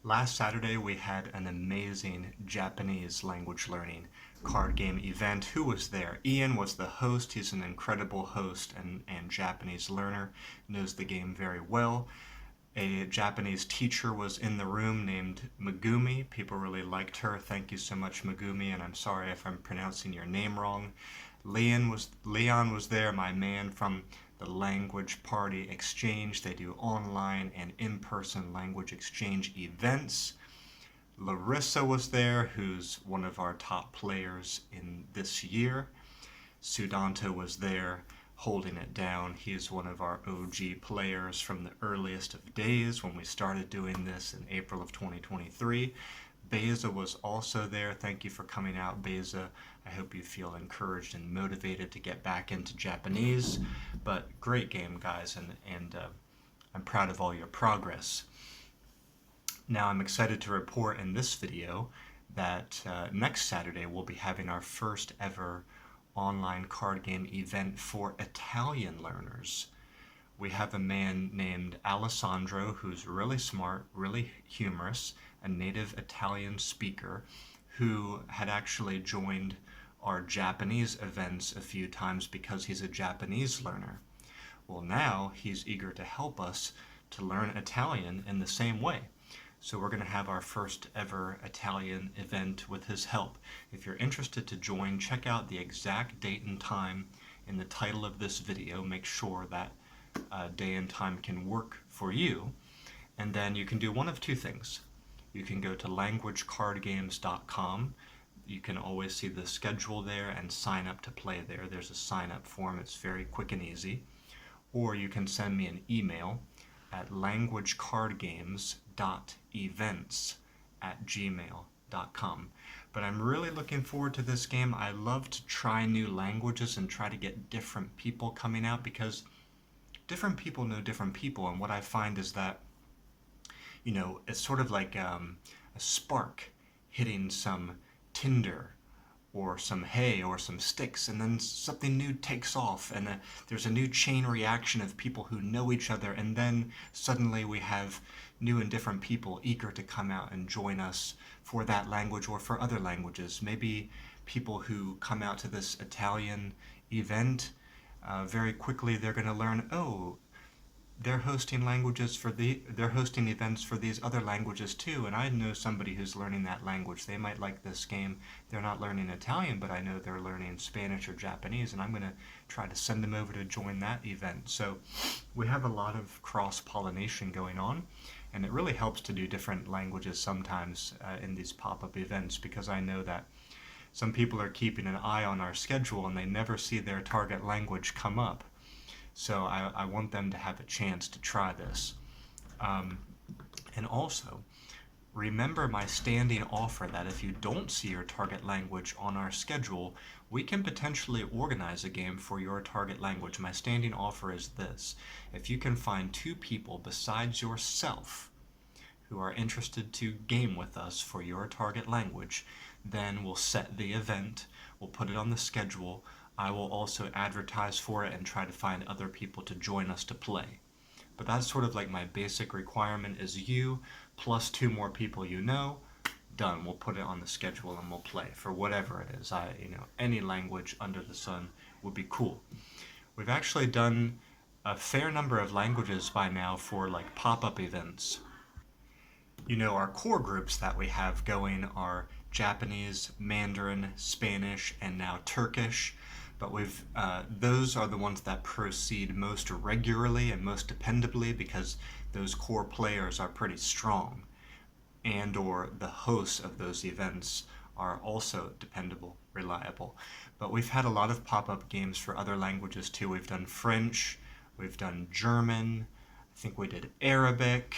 Last Saturday, we had an amazing Japanese language learning card game event. Who was there? Ian was the host. He's an incredible host and Japanese learner, knows the game very well. A Japanese teacher was in the room named Megumi. People really liked her. Thank you so much, Megumi, and I'm sorry if I'm pronouncing your name wrong. Leon was there, my man from the Language Party Exchange. They do online and in-person language exchange events. Larissa was there, who's one of our top players in this year. Sudanta was there holding it down. He's one of our OG players from the earliest of days when we started doing this in April of 2023. Beza was also there. Thank you for coming out, Beza. I hope you feel encouraged and motivated to get back into Japanese. But great game, guys, and I'm proud of all your progress. Now I'm excited to report in this video that next Saturday we'll be having our first ever online card game event for Italian learners. We have a man named Alessandro who's really smart, really humorous, a native Italian speaker who had actually joined our Japanese events a few times because he's a Japanese learner. Well, now he's eager to help us to learn Italian in the same way. So we're going to have our first ever Italian event with his help. If you're interested to join, check out the exact date and time in the title of this video. Make sure that day and time can work for you. And then you can do one of two things. You can go to languagecardgames.com. You can always see the schedule there and sign up to play there. There's a sign up form. It's very quick and easy. Or you can send me an email at languagecardgames.events@gmail.com. But I'm really looking forward to this game. I love to try new languages and try to get different people coming out because different people know different people. And what I find is that, it's sort of like a spark hitting some tinder or some hay or some sticks, and then something new takes off, and there's a new chain reaction of people who know each other, and then suddenly we have new and different people eager to come out and join us for that language or for other languages. Maybe people who come out to this Italian event, very quickly they're going to learn, oh, they're hosting events for these other languages too, and I know somebody who's learning that language. They might like this game. They're not learning Italian, but I know they're learning Spanish or Japanese, and I'm going to try to send them over to join that event. So we have a lot of cross-pollination going on, and it really helps to do different languages sometimes in these pop-up events, because I know that some people are keeping an eye on our schedule and they never see their target language come up. So I want them to have a chance to try this. And also, remember my standing offer that if you don't see your target language on our schedule, we can potentially organize a game for your target language. My standing offer is this: if you can find two people besides yourself who are interested to game with us for your target language, then we'll set the event, we'll put it on the schedule. I will also advertise for it and try to find other people to join us to play. But that's sort of like my basic requirement is you plus two more people you know. Done. We'll put it on the schedule and we'll play for whatever it is. Any language under the sun would be cool. We've actually done a fair number of languages by now for like pop-up events. Our core groups that we have going are Japanese, Mandarin, Spanish, and now Turkish. But those are the ones that proceed most regularly and most dependably because those core players are pretty strong, and or the hosts of those events are also dependable, reliable. But we've had a lot of pop-up games for other languages too. We've done French, we've done German, I think we did Arabic,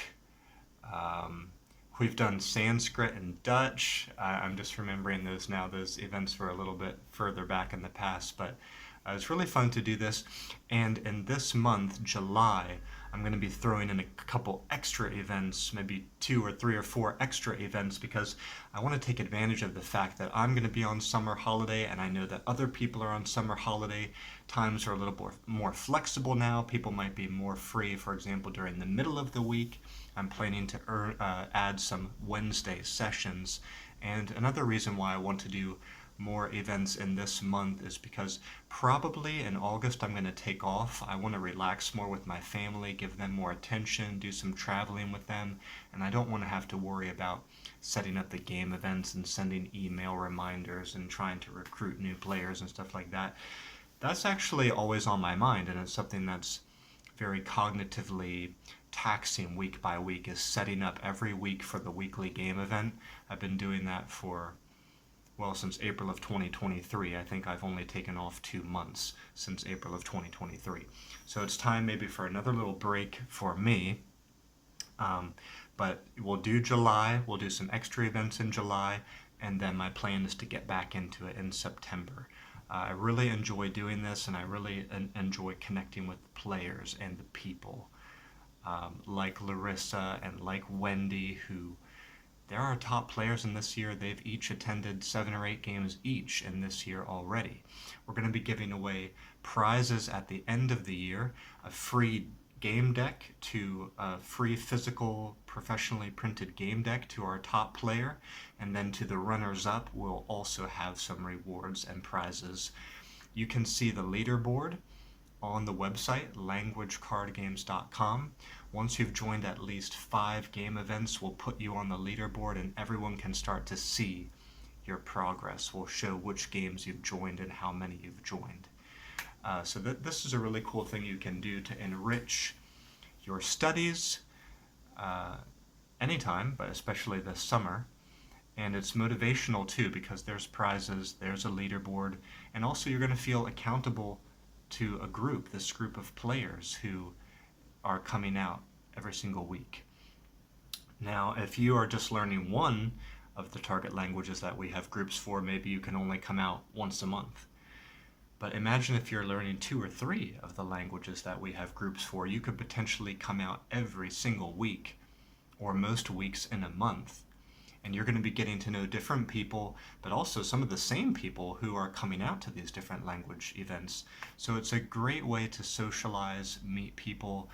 we've done Sanskrit and Dutch. I'm just remembering those now. Those events were a little bit further back in the past, but it's really fun to do this. And in this month, July, I'm going to be throwing in a couple extra events, maybe 2 or 3 or 4 extra events, because I want to take advantage of the fact that I'm going to be on summer holiday, and I know that other people are on summer holiday. Times are a little more flexible now. People might be more free, for example, during the middle of the week. I'm planning to add some Wednesday sessions. And another reason why I want to do more events in this month is because probably in August I'm going to take off. I want to relax more with my family, give them more attention, do some traveling with them, and I don't want to have to worry about setting up the game events and sending email reminders and trying to recruit new players and stuff like that. That's actually always on my mind, and it's something that's very cognitively taxing week by week, is setting up every week for the weekly game event. I've been doing that for, well, since April of 2023. I think I've only taken off 2 months since April of 2023. So it's time maybe for another little break for me. But we'll do July, we'll do some extra events in July, and then my plan is to get back into it in September. I really enjoy doing this, and I really enjoy connecting with the players and the people, like Larissa and like Wendy, who there are top players in this year. They've each attended 7 or 8 games each in this year already. We're going to be giving away prizes at the end of the year, a free game deck to a free physical professionally printed game deck to our top player, and then to the runners up we'll also have some rewards and prizes. You can see the leaderboard on the website languagecardgames.com. Once you've joined at least 5 game events, we'll put you on the leaderboard and everyone can start to see your progress. We'll show which games you've joined and how many you've joined. So this is a really cool thing you can do to enrich your studies anytime, but especially this summer. And it's motivational too, because there's prizes, there's a leaderboard, and also you're going to feel accountable to a group, this group of players who are coming out every single week. Now, if you are just learning one of the target languages that we have groups for, maybe you can only come out once a month. But imagine if you're learning 2 or 3 of the languages that we have groups for, you could potentially come out every single week, or most weeks in a month. And you're going to be getting to know different people, but also some of the same people who are coming out to these different language events. So it's a great way to socialize, meet people.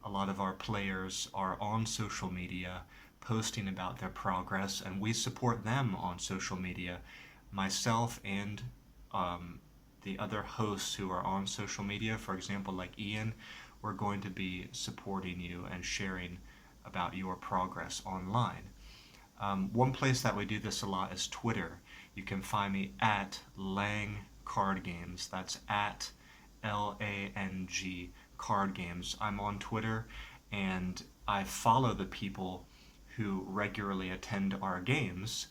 A lot of our players are on social media, posting about their progress, and we support them on social media. Myself and the other hosts who are on social media, for example, like Ian, we're going to be supporting you and sharing about your progress online. One place that we do this a lot is Twitter. You can find me at Lang Card Games. That's at LANG Card Games. I'm on Twitter, and I follow the people who regularly attend our games,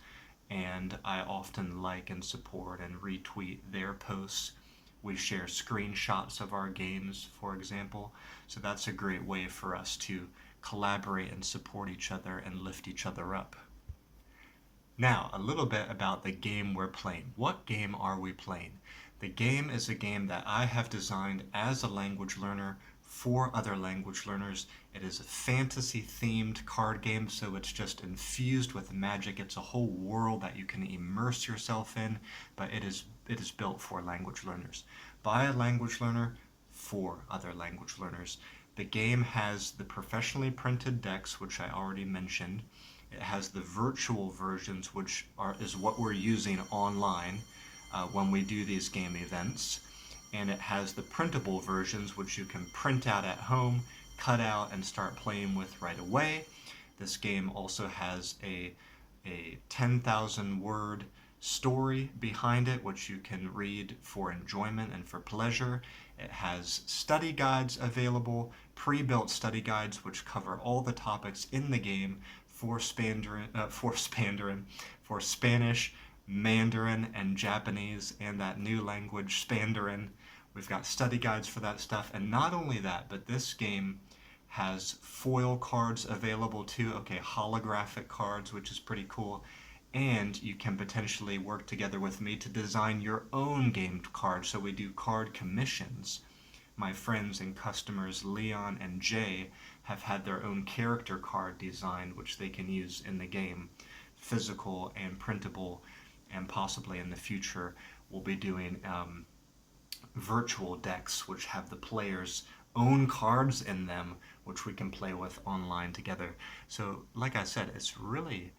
and I often like and support and retweet their posts. We share screenshots of our games, for example, so that's a great way for us to collaborate and support each other and lift each other up. Now, a little bit about the game we're playing. What game are we playing? The game is a game that I have designed as a language learner for other language learners. It is a fantasy-themed card game, so it's just infused with magic. It's a whole world that you can immerse yourself in, but it is built for language learners. By a language learner, for other language learners. The game has the professionally printed decks, which I already mentioned. It has the virtual versions, which is what we're using online when we do these game events. And it has the printable versions, which you can print out at home, cut out, and start playing with right away. This game also has a 10,000 word story behind it, which you can read for enjoyment and for pleasure. It has study guides available, pre-built study guides, which cover all the topics in the game for Spanish, Mandarin, and Japanese, and that new language, Spandarin. We've got study guides for that stuff, and not only that, but this game has foil cards available too, holographic cards, which is pretty cool, and you can potentially work together with me to design your own game card, so we do card commissions. My friends and customers Leon and Jay have had their own character card designed, which they can use in the game, physical and printable, and possibly in the future we'll be doing virtual decks, which have the players' own cards in them, which we can play with online together. So, like I said, it's really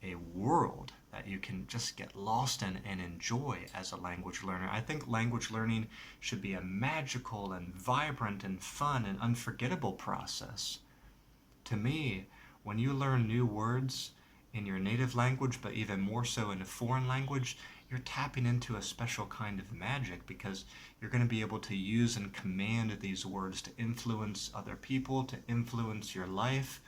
a world that you can just get lost in and enjoy as a language learner. I think language learning should be a magical and vibrant and fun and unforgettable process. To me, when you learn new words in your native language, but even more so in a foreign language, you're tapping into a special kind of magic, because you're going to be able to use and command these words to influence other people, to influence your life,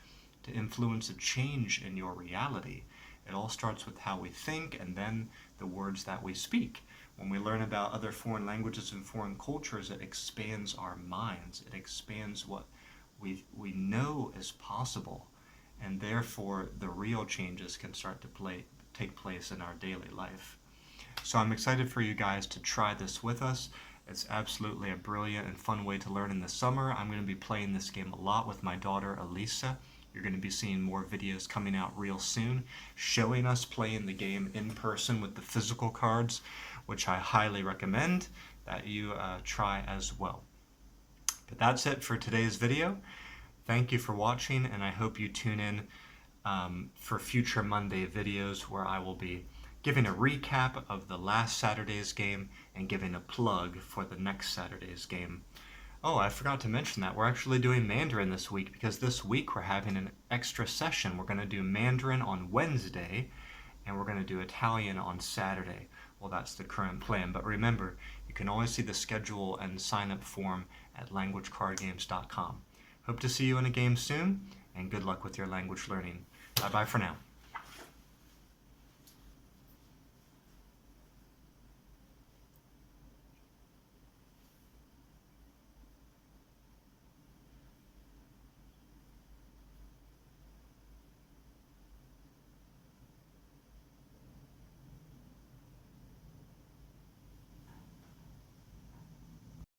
to influence a change in your reality. It all starts with how we think and then the words that we speak. When we learn about other foreign languages and foreign cultures, it expands our minds. It expands what we know is possible, and therefore the real changes can start to take place in our daily life. So I'm excited for you guys to try this with us. It's absolutely a brilliant and fun way to learn in the summer. I'm going to be playing this game a lot with my daughter Elisa. You're going to be seeing more videos coming out real soon showing us playing the game in person with the physical cards, which I highly recommend that you try as well. But that's it for today's video. Thank you for watching, and I hope you tune in for future Monday videos where I will be giving a recap of the last Saturday's game and giving a plug for the next Saturday's game. Oh, I forgot to mention that we're actually doing Mandarin this week, because this week we're having an extra session. We're going to do Mandarin on Wednesday, and we're going to do Italian on Saturday. Well, that's the current plan, but remember, you can always see the schedule and sign-up form at languagecardgames.com. Hope to see you in a game soon, and good luck with your language learning. Bye-bye for now.